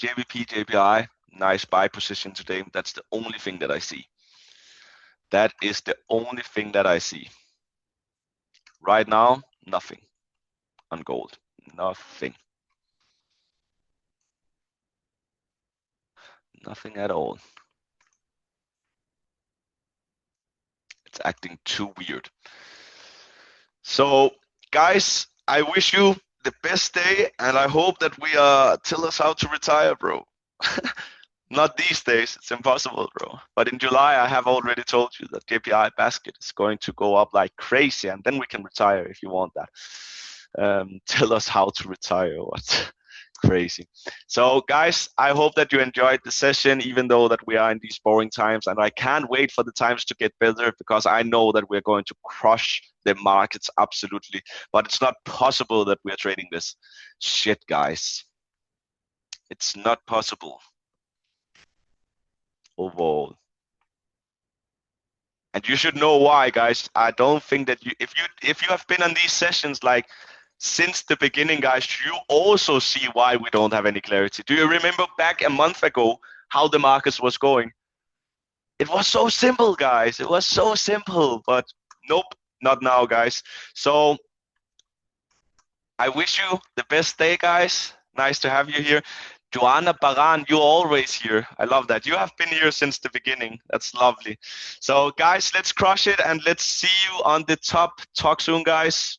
JBP, JPI, nice buy position today. That's the only thing that I see. That is the only thing that I see. Right now, nothing on gold. Nothing. Nothing at all. It's acting too weird. So, guys, I wish you the best day, and I hope that we tell us how to retire, bro. Not these days, it's impossible, bro. But in July, I have already told you that KPI basket is going to go up like crazy, and then we can retire if you want that. Tell us how to retire. What? Crazy. So, guys, I hope that you enjoyed the session, even though that we are in these boring times, and I can't wait for the times to get better because I know that we're going to crush the markets absolutely. But it's not possible that we are trading this shit, guys. It's not possible overall. And you should know why, guys. I don't think that if you have been on these sessions like since the beginning, guys, you also see why we don't have any clarity. Do you remember back a month ago how the markets was going? It was so simple, guys. It was so simple, but nope, not now, guys. So I wish you the best day, guys. Nice to have you here. Joanna Baran, you're always here. I love that. You have been here since the beginning. That's lovely. So, guys, let's crush it and let's see you on the top. Talk soon, guys.